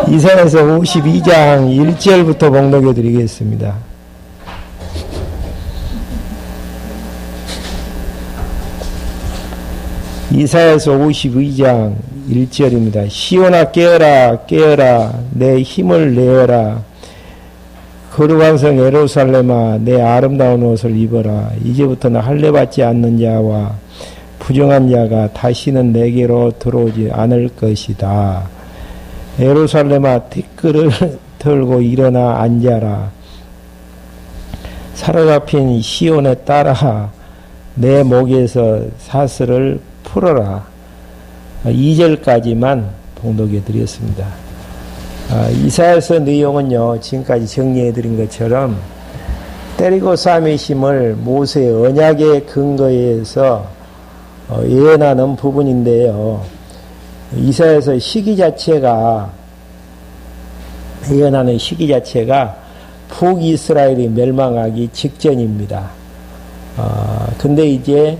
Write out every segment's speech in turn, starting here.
이사야서 52장 1절부터 봉독해 드리겠습니다. 이사야서 52장 1절입니다. 시온아 깨어라 깨어라 내 힘을 내어라. 거룩한 성 예루살렘아 내 아름다운 옷을 입어라. 이제부터는 할례받지 않는 자와 부정한 자가 다시는 내게로 들어오지 않을 것이다. 예루살렘아 티끌을 털고 일어나 앉아라. 사로잡힌 시온에 따라 내 목에서 사슬을 풀어라. 2절까지만 봉독해 드렸습니다. 이사야서 내용은요, 지금까지 정리해 드린 것처럼 때리고 싸매심을 모세의 언약에 근거해서 예언하는 부분인데요. 이사야서 시기 자체가, 예언하는 시기 자체가 북이스라엘이 멸망하기 직전입니다. 근데 이제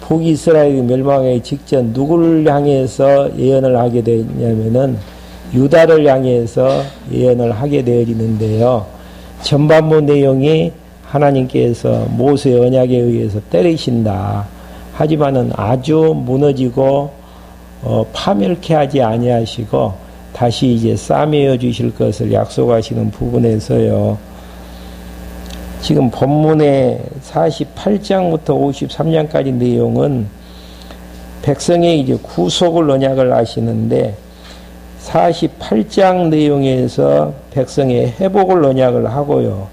북이스라엘이 멸망하기 직전 누구를 향해서 예언을 하게 되냐면은 유다를 향해서 예언을 하게 되어지는데요. 전반부 내용이 하나님께서 모세의 언약에 의해서 때리신다. 하지만은 아주 무너지고 파멸케 하지 아니하시고 다시 이제 싸매어 주실 것을 약속하시는 부분에서요. 지금 본문의 48장부터 53장까지 내용은 백성의 이제 구속을 언약을 하시는데 48장 내용에서 백성의 회복을 언약을 하고요.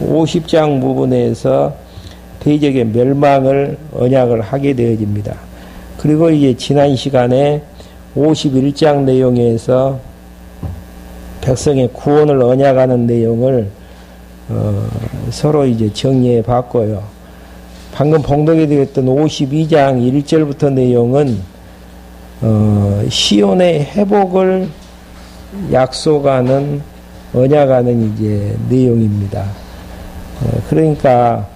50장 부분에서 대적의 멸망을 언약을 하게 되어집니다. 그리고 이제 지난 시간에 51장 내용에서 백성의 구원을 언약하는 내용을 서로 이제 정리해 봤고요. 방금 봉독해 드렸던 52장 1절부터 내용은 시온의 회복을 약속하는 언약하는 이제 내용입니다. 그러니까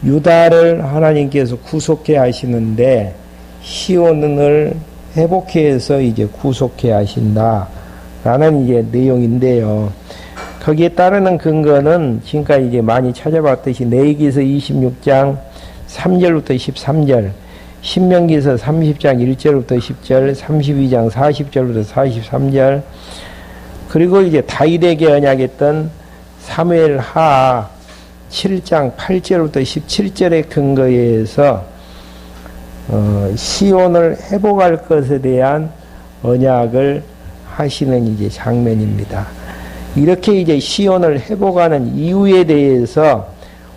유다를 하나님께서 구속해 하시는데 시온을 회복해 서 이제 구속해 하신다라는 이제 내용인데요. 거기에 따르는 근거는 지금까지 이제 많이 찾아봤듯이 레위기서 26장 3절부터 13절, 신명기서 30장 1절부터 10절, 32장 40절부터 43절, 그리고 이제 다윗에게 언약했던 사무엘하 7장 8절부터 17절의 근거에서 시온을 회복할 것에 대한 언약을 하시는 이제 장면입니다. 이렇게 이제 시온을 회복하는 이유에 대해서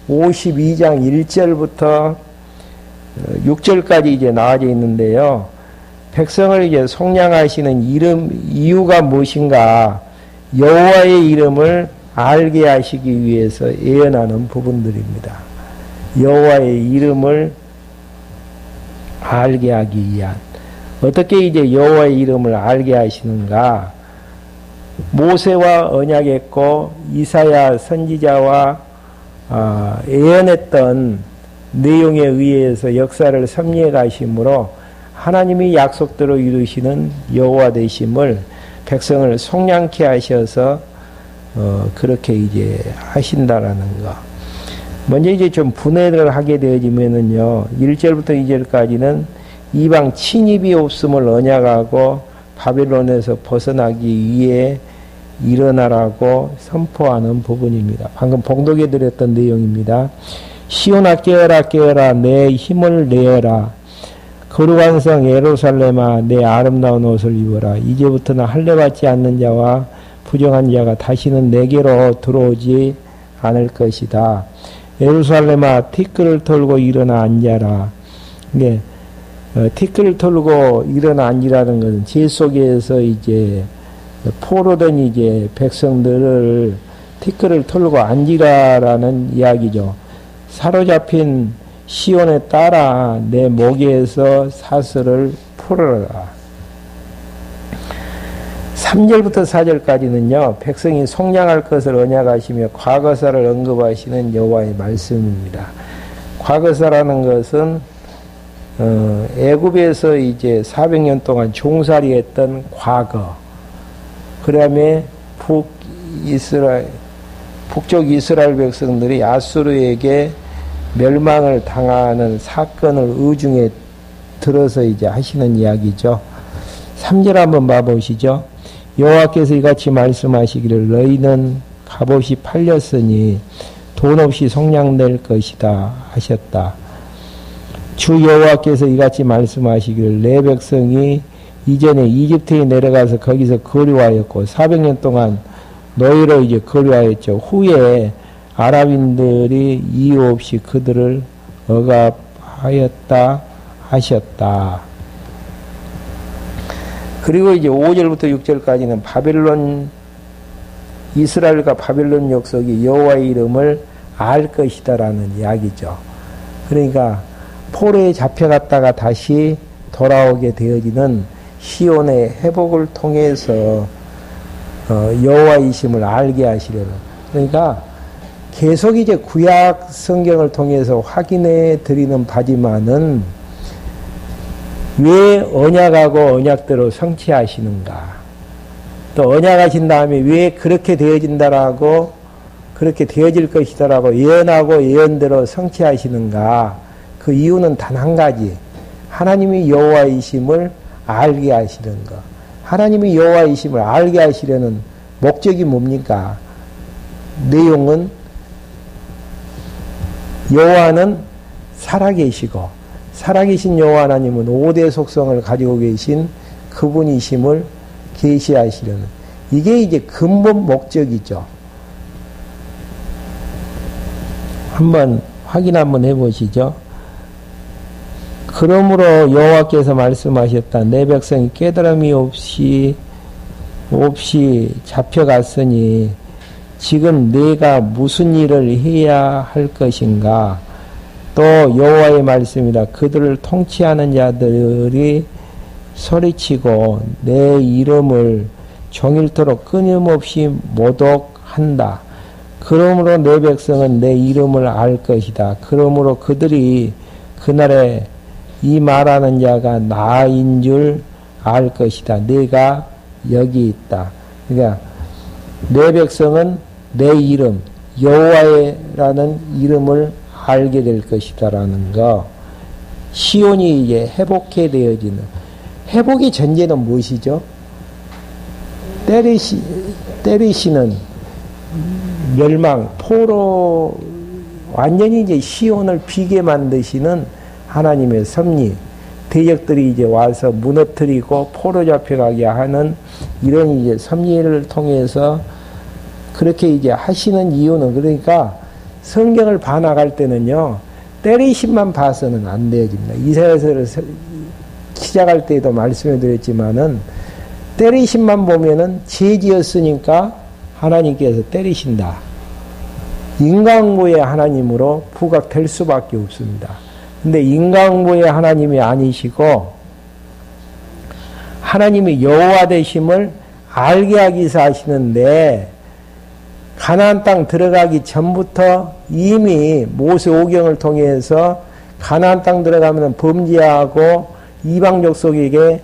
52장 1절부터 6절까지 이제 나와져 있는데요. 백성을 이제 속량하시는 이유가 무엇인가? 여호와의 이름을 알게 하시기 위해서 예언하는 부분들입니다. 여호와의 이름을 알게 하기 위한. 어떻게 이제 여호와의 이름을 알게 하시는가? 모세와 언약했고 이사야 선지자와 예언했던 내용에 의해서 역사를 섭리해 가심으로 하나님이 약속대로 이루시는 여호와 되심을 백성을 속량케 하셔서 그렇게 이제 하신다라는 거. 먼저 이제 좀 분해를 하게 되어지면은요, 1절부터 2절까지는 이방 침입이 없음을 언약하고 바벨론에서 벗어나기 위해 일어나라고 선포하는 부분입니다. 방금 봉독해 드렸던 내용입니다. 시온아 깨어라 깨어라 내 힘을 내어라. 거룩한 성 예루살렘아 내 아름다운 옷을 입어라. 이제부터는 할례받지 않는 자와 부정한 자가 다시는 내게로 들어오지 않을 것이다. 예루살렘아 티끌을 털고 일어나 앉아라. 이게 티끌을 털고 일어나 앉으라는 것은 제 속에서 이제 포로된 이제 백성들을 티끌을 털고 앉으라라는 이야기죠. 사로잡힌 시온에 따라 내 목에서 사슬을 풀어라. 3절부터 4절까지는요, 백성이 속량할 것을 언약하시며 과거사를 언급하시는 여호와의 말씀입니다. 과거사라는 것은 애굽에서 이제 400년 동안 종살이 했던 과거, 그 다음에 북쪽 이스라엘 백성들이 아수르에게 멸망을 당하는 사건을 의중에 들어서 이제 하시는 이야기죠. 3절 한번 봐보시죠. 여호와께서 이같이 말씀하시기를 너희는 갑옷이 팔렸으니 돈 없이 속량될 것이다 하셨다. 주 여호와께서 이같이 말씀하시기를 내 백성이 이전에 이집트에 내려가서 거기서 거류하였고 400년 동안 너희로 이제 거류하였죠. 후에 아랍인들이 이유 없이 그들을 억압하였다 하셨다. 그리고 이제 5절부터 6절까지는 바벨론, 이스라엘과 바벨론 족속이 여호와의 이름을 알 것이다라는 이야기죠. 그러니까 포로에 잡혀갔다가 다시 돌아오게 되어지는 시온의 회복을 통해서 여호와이심을 알게 하시려는. 그러니까 계속 이제 구약 성경을 통해서 확인해 드리는 바지만은 왜 언약하고 언약대로 성취하시는가? 또 언약하신 다음에 왜 그렇게 되어진다라고, 그렇게 되어질 것이다라고 예언하고 예언대로 성취하시는가? 그 이유는 단 한 가지. 하나님이 여호와이심을 알게 하시는 것. 하나님이 여호와이심을 알게 하시려는 목적이 뭡니까? 내용은 여호와는 살아계시고 살아계신 여호와 하나님은 5대 속성을 가지고 계신 그분이심을 계시하시려는, 이게 이제 근본 목적이죠. 한번 확인 한번 해보시죠. 그러므로 여호와께서 말씀하셨다. 내 백성이 깨달음이 없이 잡혀갔으니 지금 내가 무슨 일을 해야 할 것인가? 또 여호와의 말씀이다. 그들을 통치하는 자들이 소리치고 내 이름을 종일토록 끊임없이 모독한다. 그러므로 내 백성은 내 이름을 알 것이다. 그러므로 그들이 그날에 이 말하는 자가 나인 줄 알 것이다. 내가 여기 있다. 그러니까 내 백성은 내 이름, 여호와라는 이름을 알게 될 것이다라는 거. 시온이 이제 회복해 되어지는, 회복의 전제는 무엇이죠? 때리시는 멸망, 포로, 완전히 이제 시온을 비게 만드시는 하나님의 섭리, 대적들이 이제 와서 무너뜨리고 포로 잡혀가게 하는 이런 이제 섭리를 통해서 그렇게 이제 하시는 이유는, 그러니까 성경을 봐나갈 때는요, 때리심만 봐서는 안 되어집니다. 이사야서를 시작할 때에도 말씀해 드렸지만은, 때리심만 보면은 죄지었으니까 하나님께서 때리신다. 인간고의 하나님으로 부각될 수밖에 없습니다. 근데 인간고의 하나님이 아니시고, 하나님이 여호와 되심을 알게 하기 위해서 하시는데, 가나안 땅 들어가기 전부터 이미 모세 오경을 통해서 가나안 땅 들어가면 범죄하고 이방 족속에게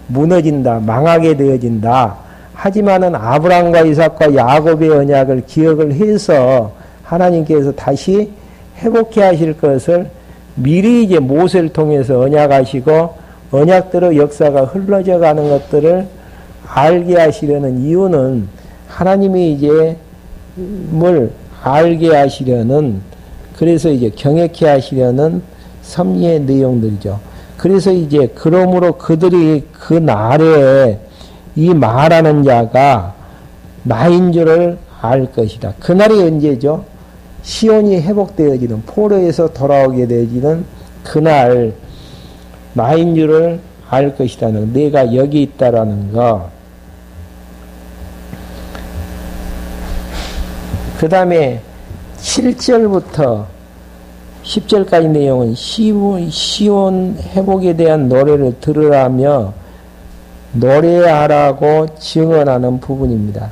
무너진다, 망하게 되어진다. 하지만은 아브라함과 이삭과 야곱의 언약을 기억을 해서 하나님께서 다시 회복해 하실 것을 미리 이제 모세를 통해서 언약하시고 언약대로 역사가 흘러져 가는 것들을 알게 하시려는 이유는, 하나님이 이제 뭘 알게 하시려는, 그래서 이제 경외케 하시려는 섭리의 내용들이죠. 그래서 이제 그러므로 그들이 그 날에 이 말하는 자가 나인 줄을 알 것이다. 그날이 언제죠? 시온이 회복되어지는, 포로에서 돌아오게 되어지는 그날 나인 줄을 알 것이다는, 내가 여기 있다라는 거. 그 다음에 7절부터 10절까지 내용은 시온 회복에 대한 노래를 들으라며 노래하라고 증언하는 부분입니다.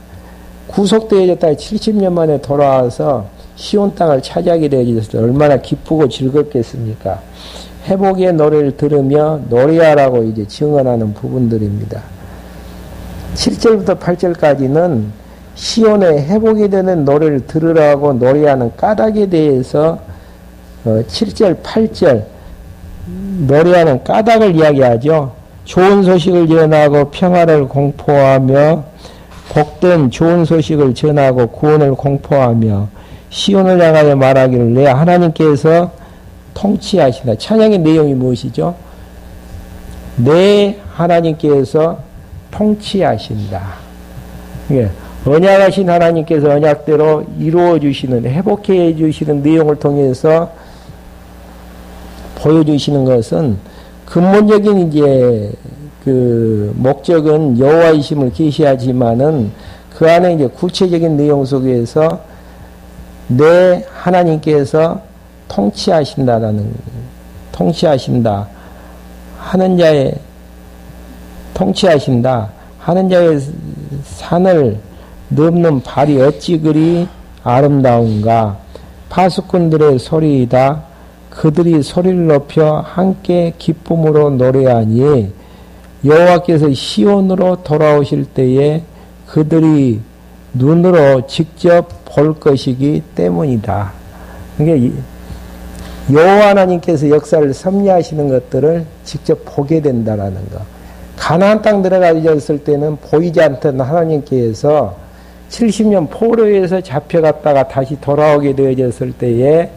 구속되어졌다가 70년 만에 돌아와서 시온 땅을 차지하게 되어졌을 때 얼마나 기쁘고 즐겁겠습니까? 회복의 노래를 들으며 노래하라고 이제 증언하는 부분들입니다. 7절부터 8절까지는 시온의 회복이 되는 노래를 들으라고 노래하는 까닭에 대해서 7절, 8절 노래하는 까닭을 이야기하죠. 좋은 소식을 전하고 평화를 공포하며 복된 좋은 소식을 전하고 구원을 공포하며 시온을 향하여 말하기를 내 하나님께서 통치하시다. 찬양의 내용이 무엇이죠? 내 하나님께서 통치하신다. 예, 언약하신 하나님께서 언약대로 이루어 주시는, 회복해 주시는 내용을 통해서 보여주시는 것은 근본적인 이제 그 목적은 여호와이심을 계시하지만은 그 안에 이제 구체적인 내용 속에서 내 하나님께서 통치하신다 하는 자의 통치하신다 하는 자의 산을 넘는 발이 어찌 그리 아름다운가. 파수꾼들의 소리이다. 그들이 소리를 높여 함께 기쁨으로 노래하니 여호와께서 시온으로 돌아오실 때에 그들이 눈으로 직접 볼 것이기 때문이다. 그러니까 여호와 하나님께서 역사를 섭리하시는 것들을 직접 보게 된다라는 거. 가나안 땅 들어가셨을 때는 보이지 않던 하나님께서 70년 포로에서 잡혀갔다가 다시 돌아오게 되어졌을 때에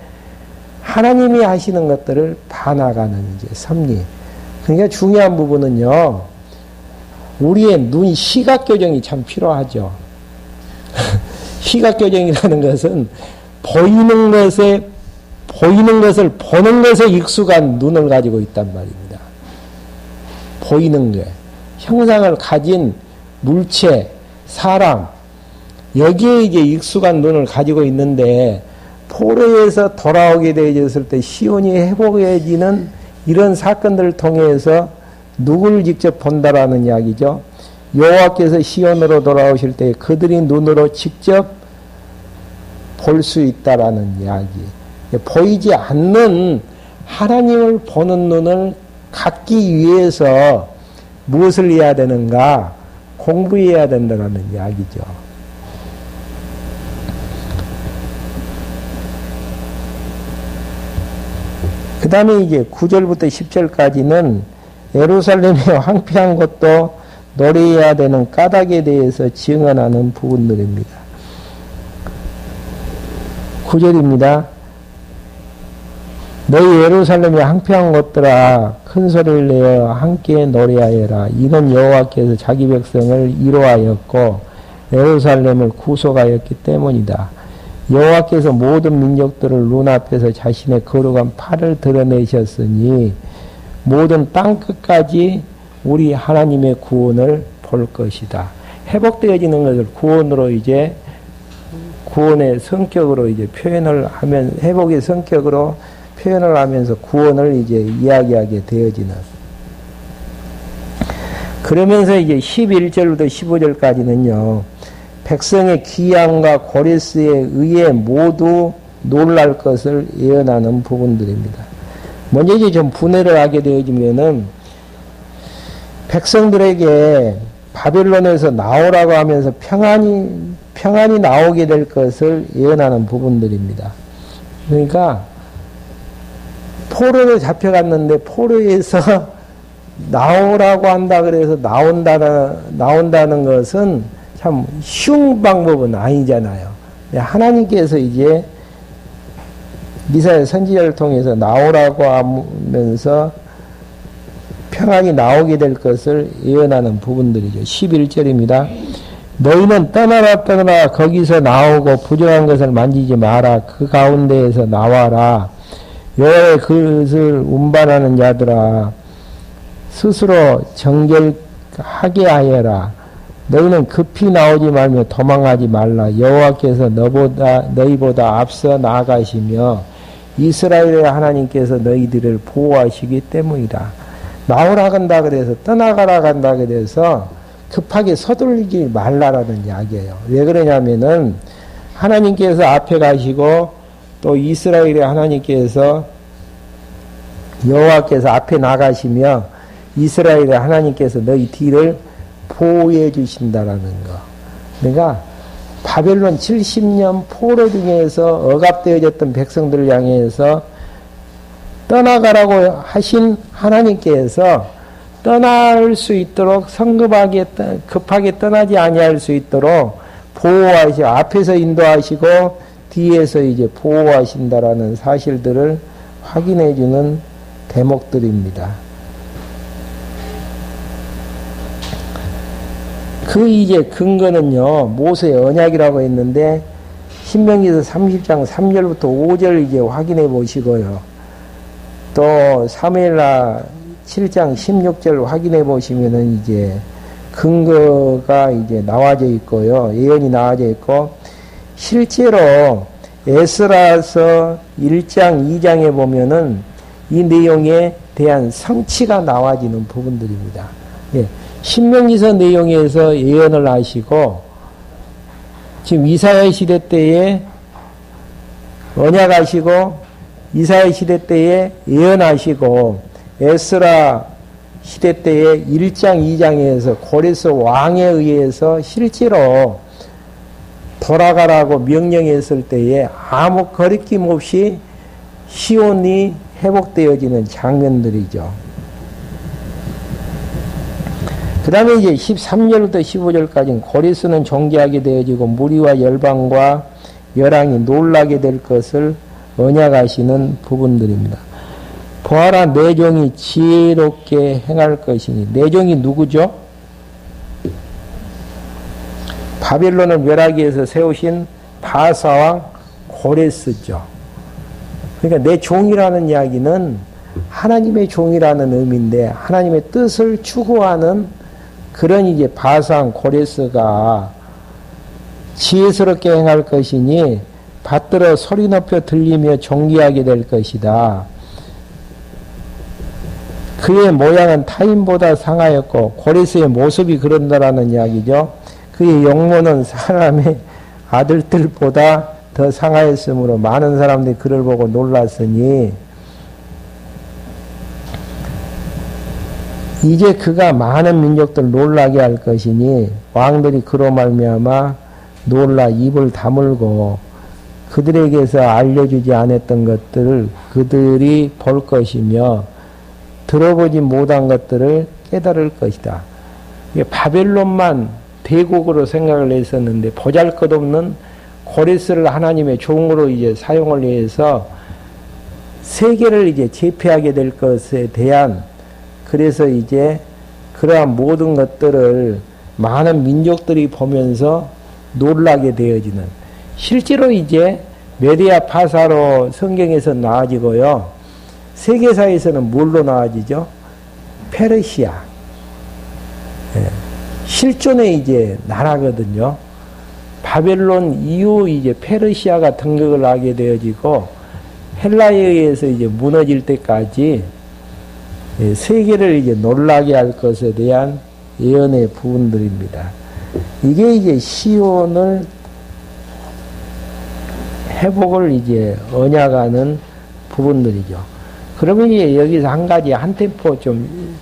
하나님이 하시는 것들을 봐나가는 이제 섭리. 그러니까 중요한 부분은요, 우리의 눈 시각 교정이 참 필요하죠. 시각 교정이라는 것은 보이는 것을 보는 것에 익숙한 눈을 가지고 있단 말입니다. 보이는 게 형상을 가진 물체, 사람 여기에 이제 익숙한 눈을 가지고 있는데 포로에서 돌아오게 되어졌을 때 시온이 회복해지는 이런 사건들을 통해서 누구를 직접 본다라는 이야기죠. 여호와께서 시온으로 돌아오실 때 그들이 눈으로 직접 볼 수 있다라는 이야기. 보이지 않는 하나님을 보는 눈을 갖기 위해서 무엇을 해야 되는가? 공부해야 된다는 이야기죠. 그 다음에 이제 9절부터 10절까지는 예루살렘의 황폐한 것도 노래해야 되는 까닭에 대해서 증언하는 부분들입니다. 9절입니다. 너희 예루살렘의 황폐한 것들아 큰 소리를 내어 함께 노래하여라. 이는 여호와께서 자기 백성을 위로하였고 예루살렘을 구속하였기 때문이다. 여호와께서 모든 민족들을 눈앞에서 자신의 거룩한 팔을 드러내셨으니 모든 땅 끝까지 우리 하나님의 구원을 볼 것이다. 회복되어지는 것을 구원으로 이제 구원의 성격으로 이제 표현을 하면 회복의 성격으로 표현을 하면서 구원을 이제 이야기하게 되어지는. 그러면서 이제 11절부터 15절까지는요. 백성의 기양과 고레스에 의해 모두 놀랄 것을 예언하는 부분들입니다. 먼저 이제 좀 분해를 하게 되어지면은 백성들에게 바벨론에서 나오라고 하면서 평안이 나오게 될 것을 예언하는 부분들입니다. 그러니까 포로로 잡혀갔는데 포로에서 나오라고 한다 그래서 나온다는 것은 참 쉬운 방법은 아니잖아요. 하나님께서 이제 미사야 선지자를 통해서 나오라고 하면서 평안이 나오게 될 것을 예언하는 부분들이죠. 11절입니다. 너희는 떠나라 거기서 나오고 부정한 것을 만지지 마라. 그 가운데에서 나와라. 여호와의 그릇을 운반하는 자들아 스스로 정결하게 하여라. 너희는 급히 나오지 말며 도망하지 말라. 여호와께서 너희보다 앞서 나아가시며 이스라엘의 하나님께서 너희들을 보호하시기 때문이다. 나오라 간다 그래서 떠나가라 간다 그래서 급하게 서둘리지 말라라는 이야기예요. 왜 그러냐면은 하나님께서 앞에 가시고 또 이스라엘의 하나님께서 여호와께서 앞에 나가시며 이스라엘의 하나님께서 너희 뒤를 보호해 주신다라는 거. 그러니까 바벨론 70년 포로 중에서 억압되어졌던 백성들을 향해서 떠나가라고 하신 하나님께서 떠날 수 있도록 성급하게 급하게 떠나지 아니할 수 있도록 보호하시고 앞에서 인도하시고 뒤에서 이제 보호하신다라는 사실들을 확인해 주는 대목들입니다. 그 이제 근거는요, 모세의 언약이라고 했는데, 신명기서 30장 3절부터 5절 이제 확인해 보시고요. 또, 사무엘하 7장 16절 확인해 보시면은 이제 근거가 이제 나와져 있고요. 예언이 나와져 있고, 실제로 에스라서 1장, 2장에 보면은 이 내용에 대한 성취가 나와지는 부분들입니다. 예. 신명기서 내용에서 예언을 하시고, 지금 이사야 시대 때에 언약하시고, 이사야 시대 때에 예언하시고, 에스라 시대 때에 1장, 2장에서 고레스 왕에 의해서 실제로 돌아가라고 명령했을 때에 아무 거리낌 없이 시온이 회복되어지는 장면들이죠. 그 다음에 이제 13절부터 15절까지는 고레스는 존귀하게 되어지고 무리와 열방과 열왕이 놀라게 될 것을 언약하시는 부분들입니다. 보아라 내 종이 지혜롭게 행할 것이니. 내 종이 누구죠? 바벨론을 멸하기 위해서 세우신 바사왕 고레스죠. 그러니까 내 종이라는 이야기는 하나님의 종이라는 의미인데 하나님의 뜻을 추구하는 그런 이제 바사왕 고레스가 지혜스럽게 행할 것이니 받들어 소리 높여 들리며 존귀하게 될 것이다. 그의 모양은 타인보다 상하였고 고레스의 모습이 그런다라는 이야기죠. 그의 용모는 사람의 아들들보다 더 상하였으므로 많은 사람들이 그를 보고 놀랐으니 이제 그가 많은 민족들 놀라게 할 것이니 왕들이 그로 말미암아 놀라 입을 다물고 그들에게서 알려주지 않았던 것들을 그들이 볼 것이며 들어보지 못한 것들을 깨달을 것이다. 바벨론만 대국으로 생각을 했었는데 보잘것없는 고레스를 하나님의 종으로 이제 사용을 해서 세계를 이제 제패하게 될 것에 대한 그래서 이제 그러한 모든 것들을 많은 민족들이 보면서 놀라게 되어지는 실제로 이제 메디아 파사로 성경에서 나와지고요. 세계사에서는 뭘로 나와지죠? 페르시아. 예. 실존의 이제 나라거든요. 바벨론 이후 이제 페르시아가 등극을 하게 되어지고 헬라에 의해서 이제 무너질 때까지 세계를 이제 놀라게 할 것에 대한 예언의 부분들입니다. 이게 이제 시온을 회복을 이제 언약하는 부분들이죠. 그러면 이제 여기서 한 가지 한 템포 좀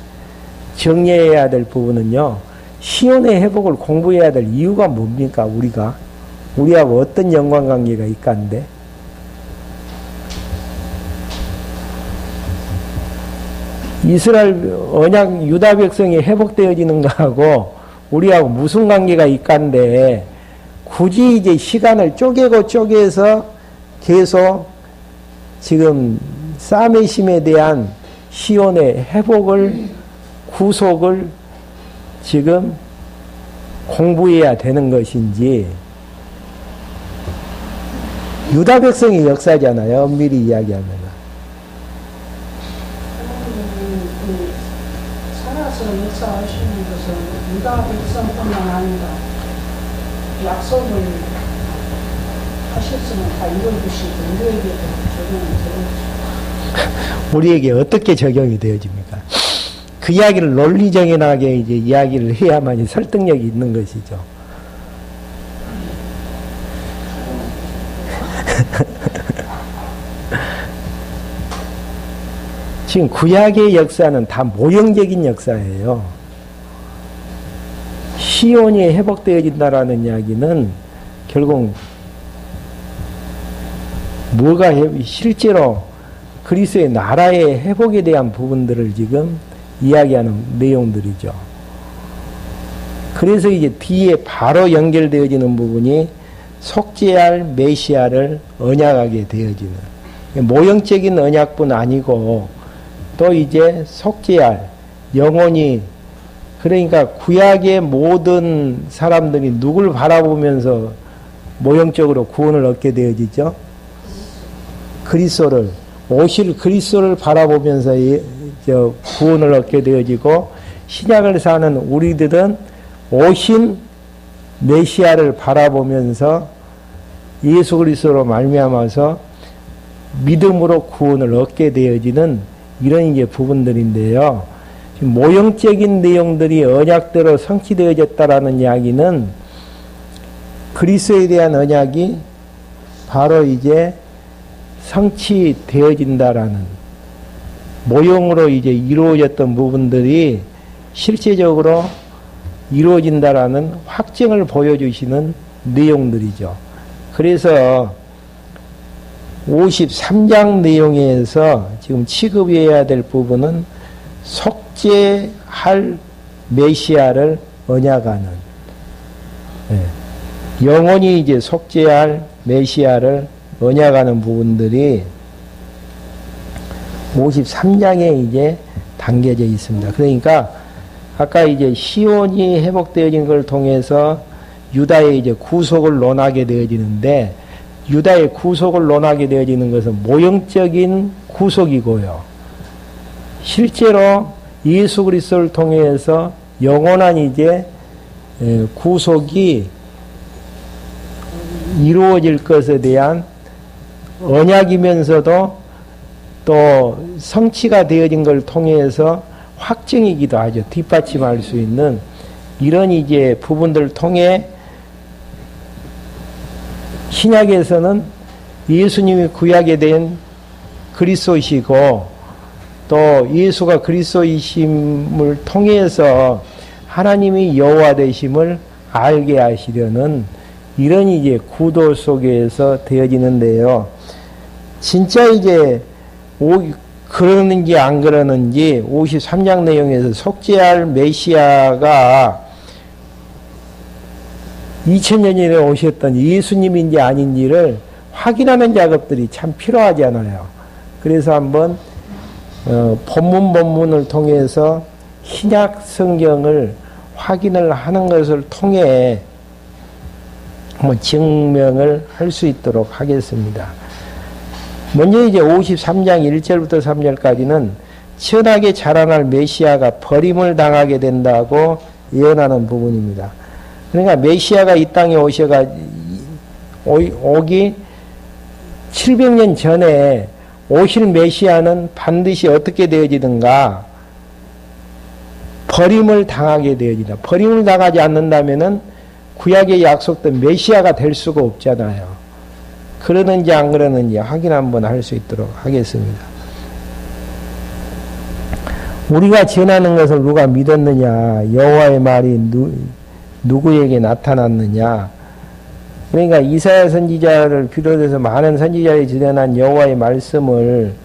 정리해야 될 부분은요. 시온의 회복을 공부해야 될 이유가 뭡니까? 우리하고 어떤 연관관계가 있간데? 이스라엘 언약 유다 백성이 회복되어지는 거하고 우리하고 무슨 관계가 있간데 굳이 이제 시간을 쪼개서 계속 지금 사메심에 대한 시온의 회복을 구속을 지금 공부해야 되는 것인지 유다 백성의 역사잖아요. 엄밀히 이야기하면. 살아서 역사하시는 것은 유다 백성뿐만 아니라 약속을 하셨으면 다 이루어주시고 우리에게도 적용이 되어지죠. 우리에게 어떻게 적용이 되어집니까? 그 이야기를 논리정연하게 이제 이야기를 해야만이 설득력이 있는 것이죠. 지금 구약의 역사는 다 모형적인 역사예요. 시온이 회복되어진다라는 이야기는 결국 뭐가 실제로 그리스도의 나라의 회복에 대한 부분들을 지금 이야기하는 내용들이죠. 그래서 이제 뒤에 바로 연결되어지는 부분이 속죄할 메시아를 언약하게 되어지는, 모형적인 언약뿐 아니고 또 이제 속죄할 영혼이, 그러니까 구약의 모든 사람들이 누굴 바라보면서 모형적으로 구원을 얻게 되어지죠? 그리스도를, 오실 그리스도를 바라보면서 구원을 얻게 되어지고, 신약을 사는 우리들은 오신 메시아를 바라보면서 예수 그리스도로 말미암아서 믿음으로 구원을 얻게 되어지는 이런 이제 부분들인데요. 지금 모형적인 내용들이 언약대로 성취되어졌다라는 이야기는 그리스도에 대한 언약이 바로 이제 성취되어진다라는, 모형으로 이제 이루어졌던 부분들이 실제적으로 이루어진다라는 확증을 보여주시는 내용들이죠. 그래서 53장 내용에서 지금 취급해야 될 부분은 속죄할 메시아를 언약하는, 영원히 이제 속죄할 메시아를 언약하는 부분들이 53장에 이제 담겨져 있습니다. 그러니까 아까 이제 시온이 회복되어진 걸 통해서 유다의 이제 구속을 논하게 되어지는데, 유다의 구속을 논하게 되어지는 것은 모형적인 구속이고요. 실제로 예수 그리스도를 통해서 영원한 이제 구속이 이루어질 것에 대한 언약이면서도 또 성취가 되어진 걸 통해서 확증이기도 하죠. 뒷받침할 수 있는 이런 이제 부분들을 통해 신약에서는 예수님이 구약에 대한 그리스도이시고, 또 예수가 그리스도이심을 통해서 하나님이 여호와 되심을 알게 하시려는 이런 이제 구도 속에서 되어지는데요. 진짜 이제 그러는지 안 그러는지 53장 내용에서 속죄할 메시아가 2000년 전에 오셨던 예수님인지 아닌지를 확인하는 작업들이 참 필요하잖아요. 그래서 한번 본문을 통해서 신약 성경을 확인을 하는 것을 통해 한번 증명을 할 수 있도록 하겠습니다. 먼저 이제 53장 1절부터 3절까지는 천하게 자라날 메시아가 버림을 당하게 된다고 예언하는 부분입니다. 그러니까 메시아가 이 땅에 오기 700년 전에 오실 메시아는 반드시 어떻게 되어지든가 버림을 당하게 되어지다. 버림을 당하지 않는다면은 구약에 약속된 메시아가 될 수가 없잖아요. 그러는지 안 그러는지 확인 한번 할 수 있도록 하겠습니다. 우리가 전하는 것을 누가 믿었느냐? 여호와의 말이 누구에게 나타났느냐? 그러니까 이사야 선지자를 비롯해서 많은 선지자들이 전한 여호와의 말씀을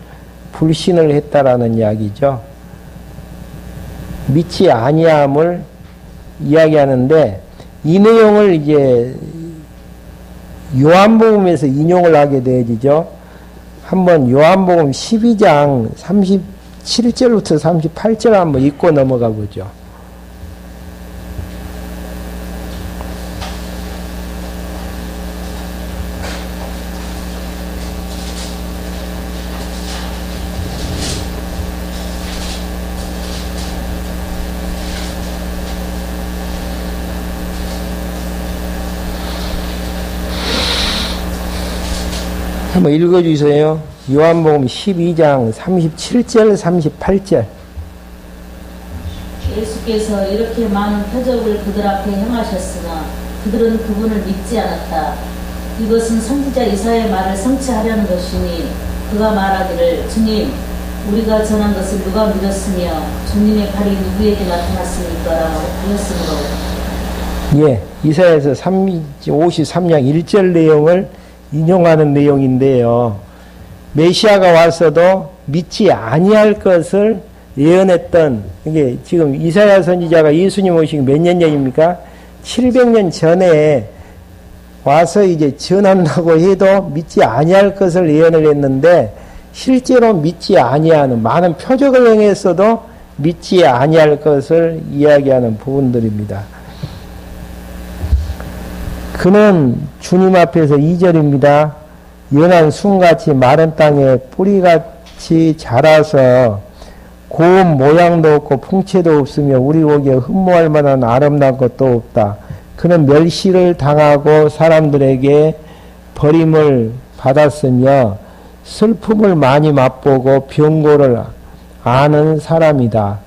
불신을 했다라는 이야기죠. 믿지 아니함을 이야기하는데, 이 내용을 이제 요한복음에서 인용을 하게 되어지죠. 한번 요한복음 12장 37절부터 38절 한번 읽고 넘어가 보죠. 한번 읽어주세요. 요한복음 12장 37절 38절. 예수께서 이렇게 많은 표적을 그들 앞에 행하셨으나 그들은 그분을 믿지 않았다. 이것은 선지자 이사야의 말을 성취하려는 것이니 그가 말하기를, 주님, 우리가 전한 것을 누가 믿었으며 주님의 발이 누구에게 나타났습니까? 라고 하였으므로. 예, 이사야서 53장 1절 내용을 인용하는 내용인데요. 메시아가 와서도 믿지 아니할 것을 예언했던, 이게 지금 이사야 선지자가 예수님 오시기 몇 년 전입니까? 700년 전에 와서 이제 전한다고 해도 믿지 아니할 것을 예언을 했는데, 실제로 믿지 아니하는, 많은 표적을 행했어도 믿지 아니할 것을 이야기하는 부분들입니다. 그는 주님 앞에서 2절입니다. 연한 순같이 마른 땅에 뿌리같이 자라서 고운 모양도 없고 풍채도 없으며 우리 보기에 흠모할 만한 아름다운 것도 없다. 그는 멸시를 당하고 사람들에게 버림을 받았으며 슬픔을 많이 맛보고 병고를 아는 사람이다.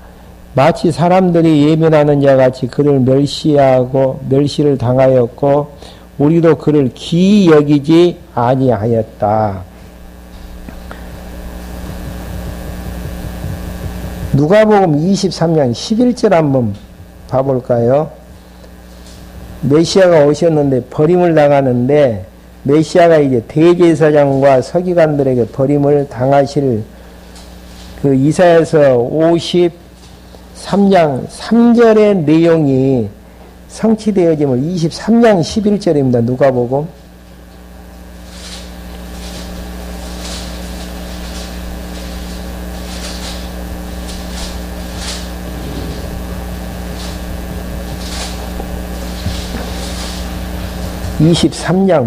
마치 사람들이 예면하는 자같이 그를 멸시를 당하였고 우리도 그를 기이 여기지 아니하였다. 누가복음 23장 11절 한번 봐볼까요? 메시아가 오셨는데 버림을 당하는데 메시아가 이제 대제사장과 서기관들에게 버림을 당하실 그 이사야서 53장 3절의 내용이 성취되어짐을 23장 11절입니다. 누가복음.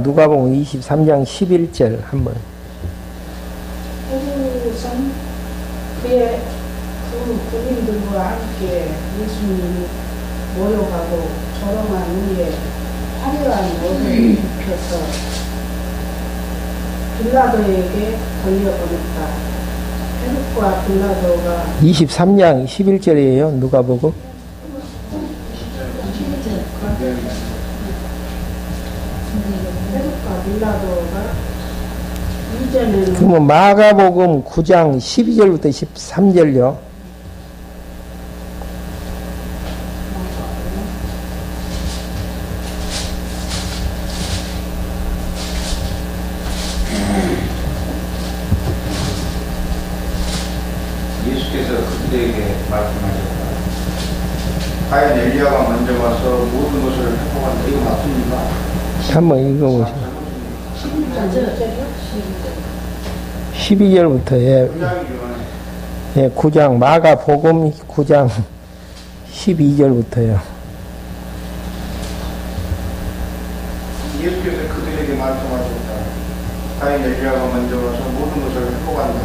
누가복음 23장 11절 한번. 헤롯은 그의 그 군인들과 함께 예수님이 모여가고 조롱한 후에 화려한 옷을 입혀서 빌라도에게 돌려보냈다. 헤롯과 빌라도가 23장 11절이에요. 누가복음. 헤롯과 빌라도가 이전에는 그러면 마가복음 9장 12절부터 13절요. 예수께서 그들에게 말씀하셨다. 과연 엘리야가 먼저 와서 모든 것을 회복한다. 이거 맞습니까? 한번 읽어보시죠. 12절부터 예, 9장 마가복음 9장 12절부터요. 예수께서 그들에게 말씀하셨다. 과연 엘리야가 먼저 와서 모든 것을 회복한다.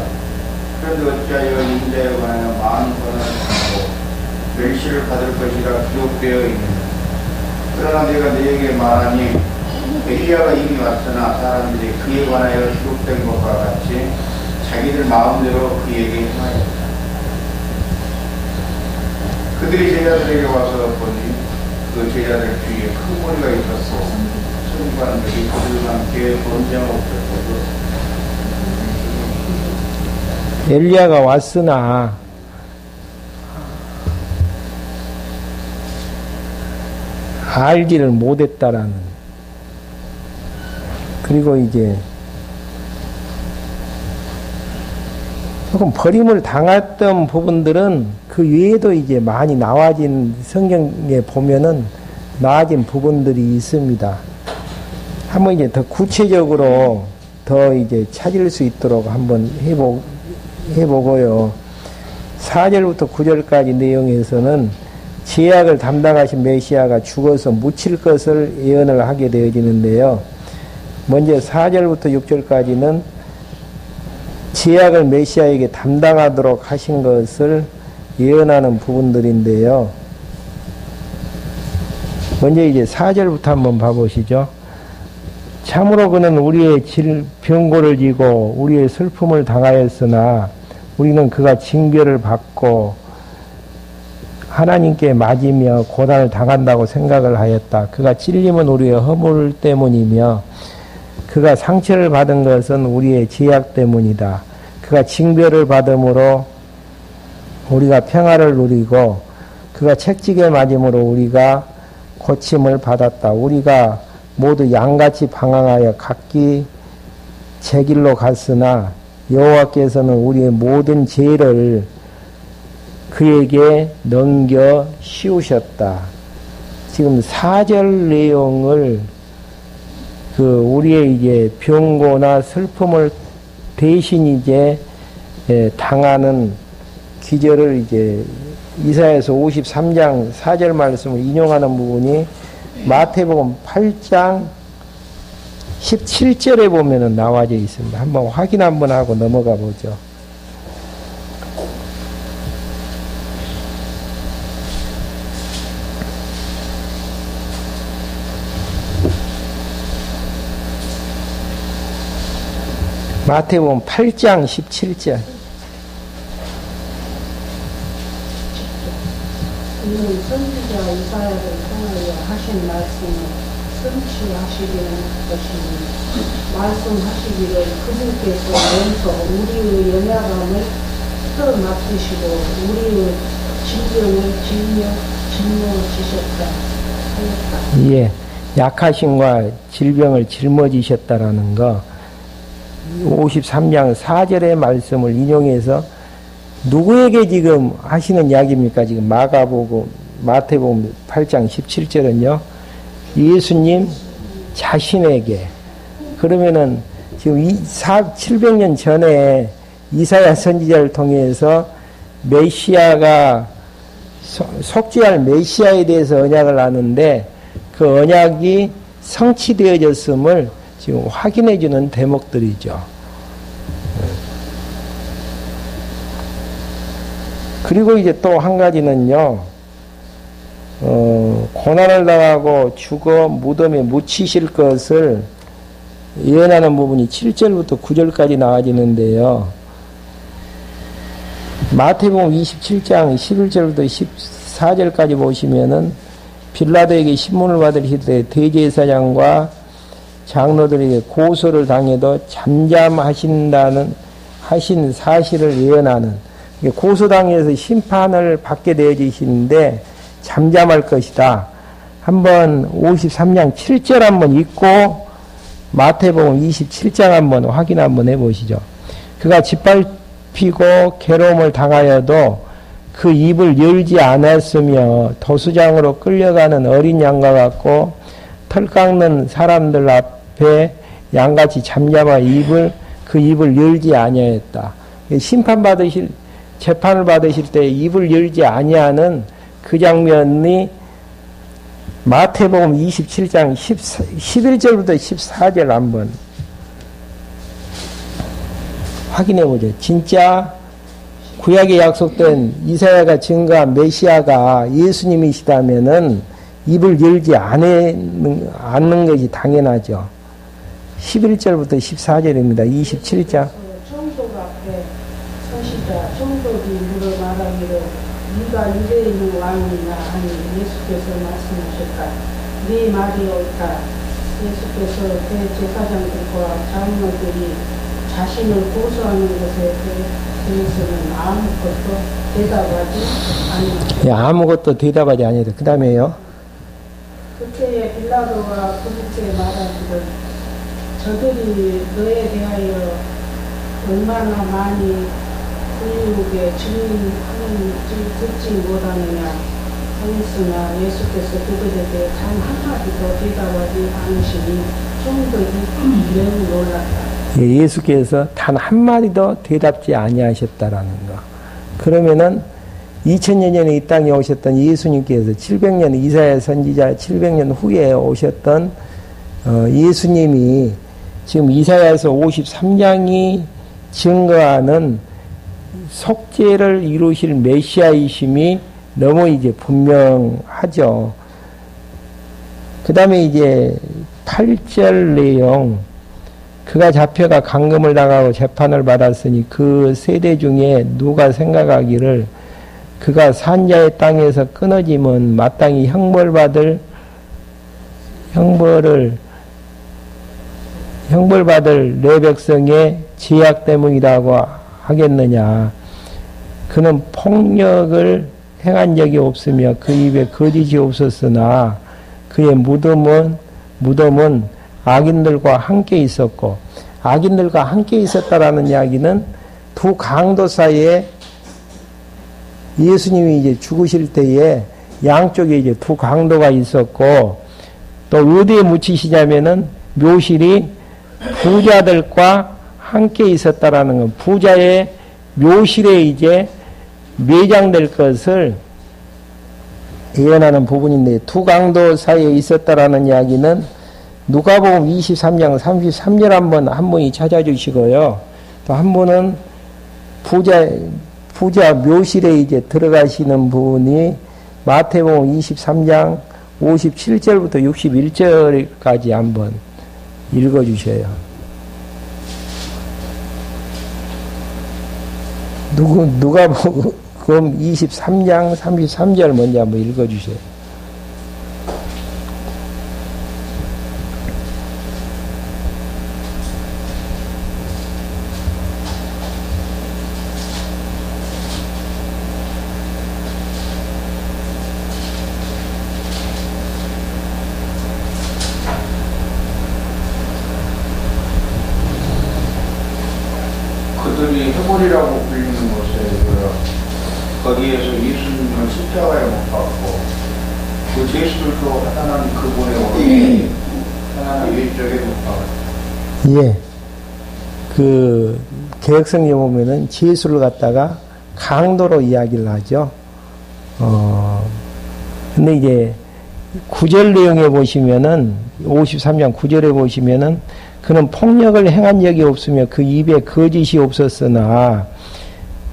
그런데 어찌하여 인자에 관하여 많은 권한을 받고 멸시를 받을 것이라 기록되어 있느냐. 그러나 내가 너에게 말하니 엘리야가 이미 왔으나 사람들이 그에 관하여 기록된 것과 같이 자기들 마음대로 그에게 행하였다. 그들이 제자들에게 와서 보니 그 제자들 뒤에 큰 무리가 있었고 서기관들이 그들과 함께 번제하고 있었고 엘리야가 왔으나 알지를 못했다라는. 그리고 이제 조금 버림을 당했던 부분들은 그 외에도 이제 많이 나와진 성경에 보면은 나아진 부분들이 있습니다. 한번 이제 더 구체적으로 더 이제 찾을 수 있도록 한번 해보고요. 4절부터 9절까지 내용에서는 제약을 담당하신 메시아가 죽어서 묻힐 것을 예언을 하게 되어지는데요. 먼저 4절부터 6절까지는 제약을 메시아에게 담당하도록 하신 것을 예언하는 부분들인데요. 먼저 이제 4절부터 한번 봐보시죠. 참으로 그는 우리의 병고를 지고 우리의 슬픔을 당하였으나 우리는 그가 징벌을 받고 하나님께 맞으며 고난을 당한다고 생각을 하였다. 그가 찔림은 우리의 허물 때문이며 그가 상처를 받은 것은 우리의 죄악 때문이다. 그가 징별을 받음으로 우리가 평화를 누리고 그가 책찍에 맞음으로 우리가 고침을 받았다. 우리가 모두 양같이 방황하여 각기 제 길로 갔으나 여호와께서는 우리의 모든 죄를 그에게 넘겨 씌우셨다. 지금 4절 내용을 우리의 이제 병고나 슬픔을 대신 이제 당하는 기절을 이제 이사야서 53장 4절 말씀을 인용하는 부분이 마태복음 8장 17절에 보면은 나와져 있습니다. 한번 확인 한번 하고 넘어가 보죠. 마태복음 8장 17절. 이는 선지자 이사야를 통하여 하신 말씀을 성취하시려는 것이니 말씀하시기를 그분께서 먼저 우리의 연약함을 펴맡으시고 우리의 질병을 짊어지셨다 하였다. 예, 약하심과 질병을 짊어지셨다라는 거 53장 4절의 말씀을 인용해서 누구에게 지금 하시는 이야기입니까? 지금 마태복음 8장 17절은요. 예수님 자신에게. 그러면은 지금 700년 전에 이사야 선지자를 통해서 메시아가 속죄할 메시아에 대해서 언약을 하는데 그 언약이 성취되어졌음을 지금 확인해 주는 대목들이죠. 그리고 이제 또 한 가지는요, 고난을 당하고 죽어 무덤에 묻히실 것을 예언하는 부분이 7절부터 9절까지 나와지는데요. 마태복음 27장 11절부터 14절까지 보시면은 빌라도에게 신문을 받으실 때 대제사장과 장로들에게 고소를 당해도 잠잠하신 사실을 예언하는, 고소당해서 심판을 받게 되어지시는데 잠잠할 것이다. 한번 53장 7절 한번 읽고 마태복음 27장 한번 확인 한번 해보시죠. 그가 짓밟히고 괴로움을 당하여도 그 입을 열지 않았으며 도수장으로 끌려가는 어린 양과 같고 털 깎는 사람들 앞에 양같이 잠잠하 그 입을 열지 아니하였다. 재판을 받으실 때 입을 열지 아니하는 그 장면이 마태복음 27장 11절부터 14절 한번 확인해 보죠. 진짜 구약에 약속된 이사야가 증거한 메시아가 예수님이시다면은 입을 열지 않는 것이 당연하죠. 11절부터 14절입니다. 27장. 총독 앞에 서시자 총독이 물어 말하기를 네가 유대인의 왕이냐 하니 예수께서 말씀하셨다. 네 말이 옳다. 예수께서 대제사장들과 장로들이 자신을 고소하는 것에 대해서는 아무것도 대답하지 아니하였다. 예, 아무것도 대답하지 아니하였다. 그 다음에요. 그때에 빌라도가 그분께 말하기를 저들이 너에 대하여 얼마나 많이 불리우게 증인하는지 듣지 못하느냐 하였으나 예수께서 그들에게 단 한마디도 대답하지 않으시니 총독이 매우 놀랐다. 예수께서 단 한마디도 대답지 아니하셨다라는 거. 그러면은 2000년 전에 이 땅에 오셨던 예수님께서 700년 이사야 선지자 700년 후에 오셨던 예수님이 지금 이사야서 53장이 증거하는 속죄를 이루실 메시아이심이 너무 이제 분명하죠. 그 다음에 이제 8절 내용, 그가 잡혀가 감금을 당하고 재판을 받았으니 그 세대 중에 누가 생각하기를 그가 산자의 땅에서 끊어지면 마땅히 형벌받을 내 백성의 죄악 때문이라고 하겠느냐. 그는 폭력을 행한 적이 없으며 그 입에 거짓이 없었으나 그의 무덤은 악인들과 함께 있었고, 악인들과 함께 있었다라는 이야기는 두 강도 사이에 예수님이 이제 죽으실 때에 양쪽에 이제 두 강도가 있었고, 또 어디에 묻히시냐면은 묘실이 부자들과 함께 있었다라는 건 부자의 묘실에 이제 매장될 것을 예언하는 부분인데, 두 강도 사이에 있었다라는 이야기는 누가복음 23장 33절 한 분이 찾아주시고요. 또 한 분은 부자 묘실에 이제 들어가시는 분이 마태복음 23장 57절부터 61절까지 한번 읽어주셔요. 누가복음 23장 33절 먼저 한번 읽어주세요. 그들이 해골이라고 불리는 곳에 거기에서 예수님을 십자가에 못 박고 그 제수들도 하나님 그분의 어머니 하나님 왼쪽에 못 박았어요. 예. 그 개혁성경에 보면은 제수를 갖다가 강도로 이야기를 하죠. 근데 이제 9절 내용에 보시면은 53장 9절에 보시면은 그는 폭력을 행한 적이 없으며 그 입에 거짓이 없었으나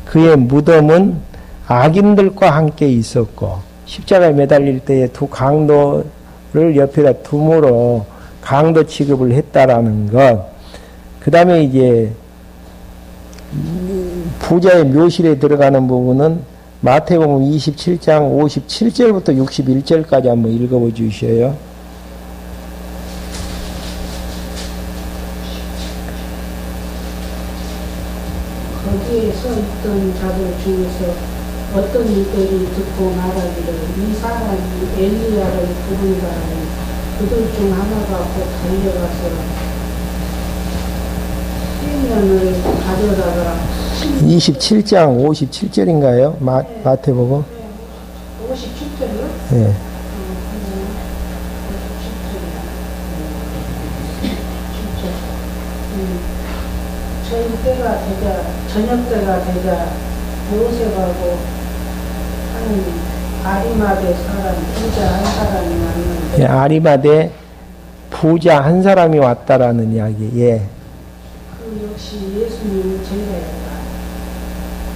그의 무덤은 악인들과 함께 있었고, 십자가에 매달릴 때에 두 강도를 옆에다 둠으로 강도 취급을 했다라는 것. 그 다음에 이제 부자의 묘실에 들어가는 부분은 마태복음 27장 57절부터 61절까지 한번 읽어보 주셔요. 거기에 서 있던 자들 중에서 어떤 이들이 듣고 말하기를 이 사람이 엘리야를 부른다 하니 그들 중 하나가 곧 달려가서 휘면을 가져다가 27장 57절인가요? 마태복음? 57절이요? 네. 저녁 때가 되자 요셉하고 하는 아리마대 사람 부자 한 사람이 왔는데, 예, 아리마대 부자 한 사람이 왔다라는 이야기. 예. 그 역시 예수님을 제자였다.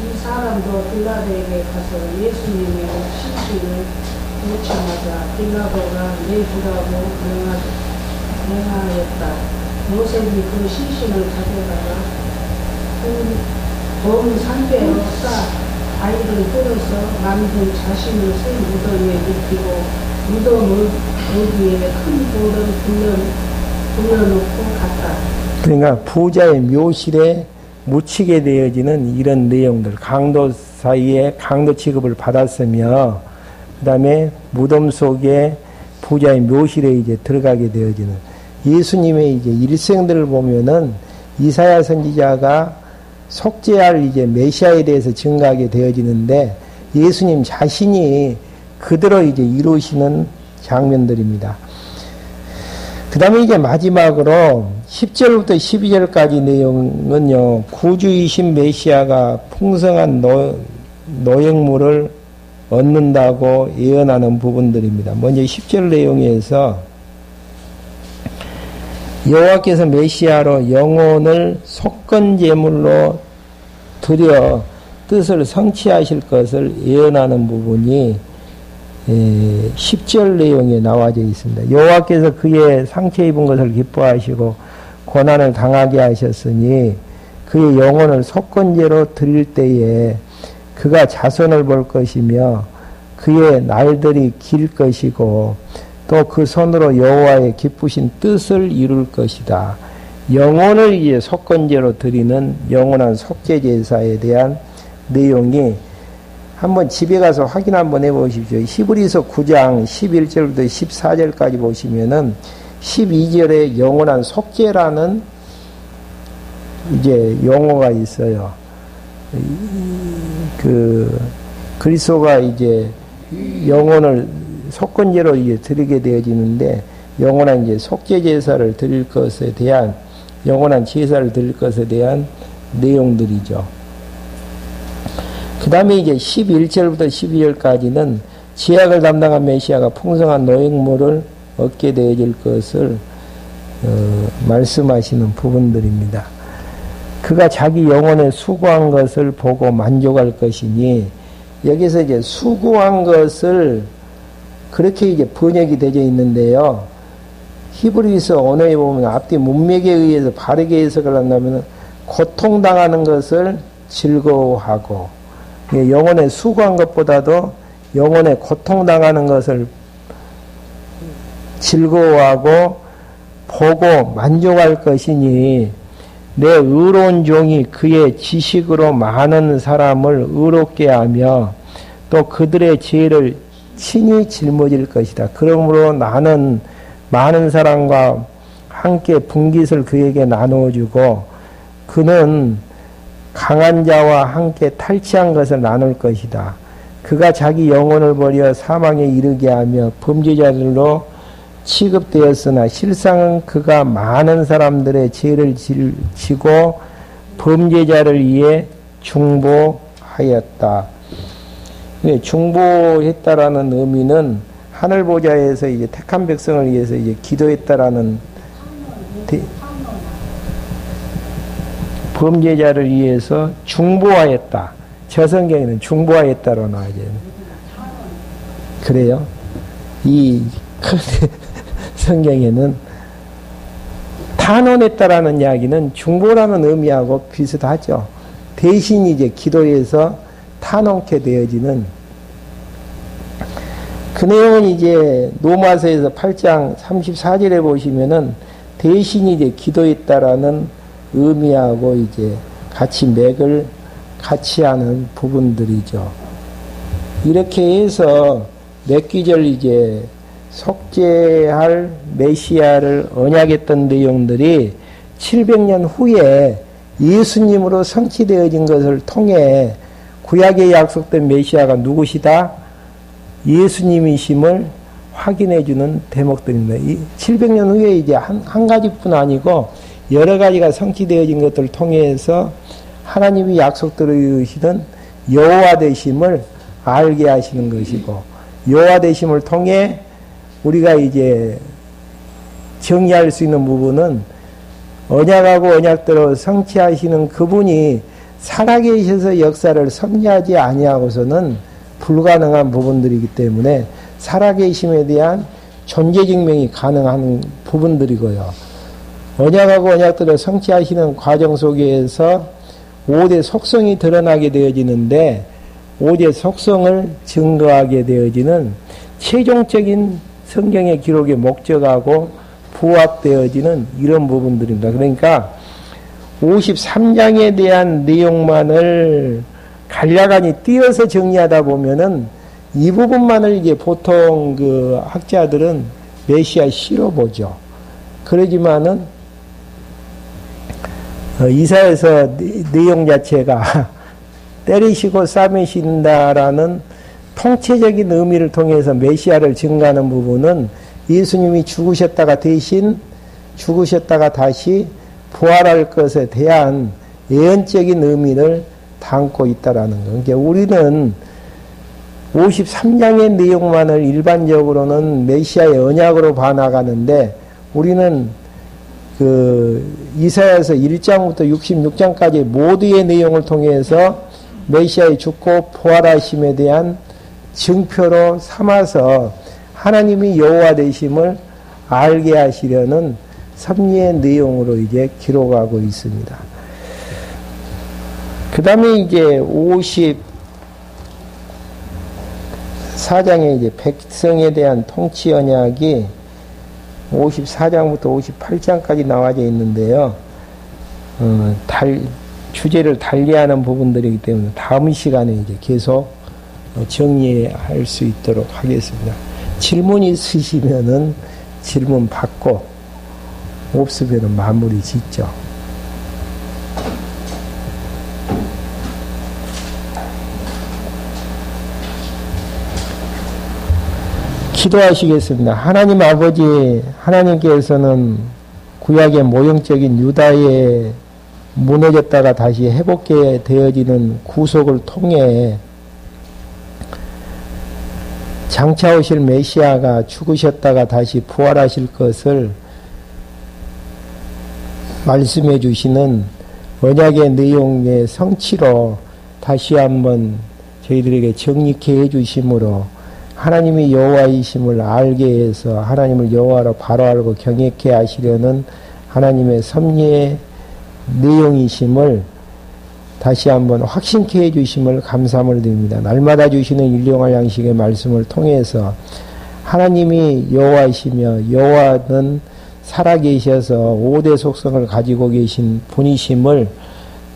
이 사람도 빌라도에게 가서 예수님의 신신을 요청하자 빌라도가 내주라고 명하였다. 요셉이 그 신신을 가져다가 검은 상대로 싸 아이를 끌어서 만든 자신을 쓴 무덤에 눕히고 무덤 어디에 큰 돌을 불려놓고 갔다. 그러니까 부자의 묘실에 묻히게 되어지는 이런 내용들, 강도 사이에 강도 취급을 받았으며, 그 다음에 무덤 속에 부자의 묘실에 이제 들어가게 되어지는 예수님의 이제 일생들을 보면은 이사야 선지자가 속죄할 이제 메시아에 대해서 증가하게 되어지는데 예수님 자신이 그대로 이제 이루시는 장면들입니다. 그 다음에 이제 마지막으로 10절부터 12절까지 내용은요, 구주이신 메시아가 풍성한 노획물을 얻는다고 예언하는 부분들입니다. 먼저 10절 내용에서 여호와께서 메시아로 영혼을 속건제물로 드려 뜻을 성취하실 것을 예언하는 부분이 10절 내용에 나와져 있습니다. 여호와께서 그의 상처 입은 것을 기뻐하시고 고난을 당하게 하셨으니 그의 영혼을 속건제로 드릴 때에 그가 자손을 볼 것이며 그의 날들이 길 것이고 또 그 손으로 여호와의 기쁘신 뜻을 이룰 것이다. 영혼을 이제 속건제로 드리는 영원한 속죄 제사에 대한 내용이 한번 집에 가서 확인 한번 해보십시오. 히브리서 9장 11절부터 14절까지 보시면은 12절에 영원한 속죄라는 이제 용어가 있어요. 그리스도가 이제 영혼을 속건제로 이제 드리게 되어지는데 영원한 이제 속죄 제사를 드릴 것에 대한 영원한 제사를 드릴 것에 대한 내용들이죠. 그 다음에 이제 11절부터 12절까지는 제약을 담당한 메시아가 풍성한 노획물을 얻게 되어질 것을 말씀하시는 부분들입니다. 그가 자기 영혼에 수고한 것을 보고 만족할 것이니 여기서 이제 수고한 것을 그렇게 이제 번역이 되어 있는데요. 히브리서 언어에 보면 앞뒤 문맥에 의해서 바르게 해석을 한다면 고통당하는 것을 즐거워하고 영혼에 수고한 것보다도 영혼에 고통당하는 것을 즐거워하고 보고 만족할 것이니 내 의로운 종이 그의 지식으로 많은 사람을 의롭게 하며 또 그들의 죄를 친히 짊어질 것이다. 그러므로 나는 많은 사람과 함께 분깃을 그에게 나누어주고 그는 강한 자와 함께 탈취한 것을 나눌 것이다. 그가 자기 영혼을 버려 사망에 이르게 하며 범죄자들로 취급되었으나 실상은 그가 많은 사람들의 죄를 지고 범죄자를 위해 중보하였다. 중보했다라는 의미는 하늘 보좌에서 이제 택한 백성을 위해서 이제 기도했다라는 범죄자를 위해서 중보하였다. 저 성경에는 중보하였다로 나와야 돼요. 그래요? 이 성경에는 탄원했다라는 이야기는 중보라는 의미하고 비슷하죠. 대신 이제 기도해서 탄원케 되어지는 그 내용은 이제 로마서에서 8장 34절에 보시면은 대신 이제 기도했다라는 의미하고 이제 같이 맥을 같이 하는 부분들이죠. 이렇게 해서 몇 기절 이제 속죄할 메시아를 언약했던 내용들이 700년 후에 예수님으로 성취되어진 것을 통해 구약에 약속된 메시아가 누구시다? 예수님이심을 확인해주는 대목들입니다. 이 700년 후에 이제 한 가지뿐 아니고 여러 가지가 성취되어진 것들을 통해서 하나님이 약속드리시던 여호와 되심을 알게 하시는 것이고 여호와 되심을 통해 우리가 이제 정의할 수 있는 부분은 언약하고 언약대로 성취하시는 그분이 살아계셔서 역사를 섭리하지 아니하고서는 불가능한 부분들이기 때문에 살아계심에 대한 존재 증명이 가능한 부분들이고요. 언약하고 언약대로 성취하시는 과정 속에서 5대 속성이 드러나게 되어지는데 5대 속성을 증거하게 되어지는 최종적인 성경의 기록의 목적하고 부합되어지는 이런 부분들입니다. 그러니까 53장에 대한 내용만을 간략하니 띄어서 정리하다 보면은 이 부분만을 이제 보통 그 학자들은 메시아 시로 보죠. 그러지만은 이사야서 내용 자체가 때리시고 싸매신다라는 통체적인 의미를 통해서 메시아를 증가하는 부분은 예수님이 죽으셨다가 대신 죽으셨다가 다시 부활할 것에 대한 예언적인 의미를 담고 있다라는 거. 그러니까 우리는 53장의 내용만을 일반적으로는 메시아의 언약으로 봐나가는데 우리는 그 이사야서 1장부터 66장까지 모두의 내용을 통해서 메시아의 죽고 부활하심에 대한 증표로 삼아서 하나님이 여호와 되심을 알게 하시려는 섭리의 내용으로 이제 기록하고 있습니다. 그 다음에 이제 54장에 이제 백성에 대한 통치 언약이 54장부터 58장까지 나와져 있는데요. 주제를 달리하는 부분들이기 때문에 다음 시간에 이제 계속 정리할 수 있도록 하겠습니다. 질문 있으시면은 질문 받고, 없으면은 마무리 짓죠. 기도하시겠습니다. 하나님 아버지, 하나님께서는 구약의 모형적인 유다의 무너졌다가 다시 회복게 되어지는 구속을 통해 장차 오실 메시아가 죽으셨다가 다시 부활하실 것을 말씀해 주시는 언약의 내용의 성취로 다시 한번 저희들에게 정립해 해 주심으로 하나님이 여호와이심을 알게 해서 하나님을 여호와로 바로 알고 경외케 하시려는 하나님의 섭리의 내용이심을 다시 한번 확신케 해주심을 감사함을 드립니다. 날마다 주시는 일용할 양식의 말씀을 통해서 하나님이 여호와이시며 여호와는 살아계셔서 5대 속성을 가지고 계신 분이심을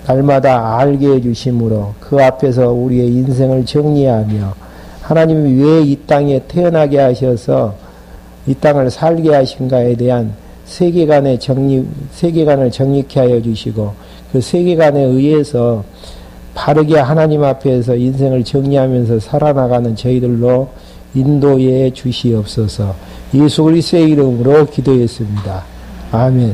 날마다 알게 해주심으로 그 앞에서 우리의 인생을 정리하며 하나님이 왜 이 땅에 태어나게 하셔서 이 땅을 살게 하신가에 대한 세계관을 정립케 하여 주시고 그 세계관에 의해서 바르게 하나님 앞에서 인생을 정리하면서 살아나가는 저희들로 인도해 주시옵소서. 예수 그리스도의 이름으로 기도했습니다. 아멘.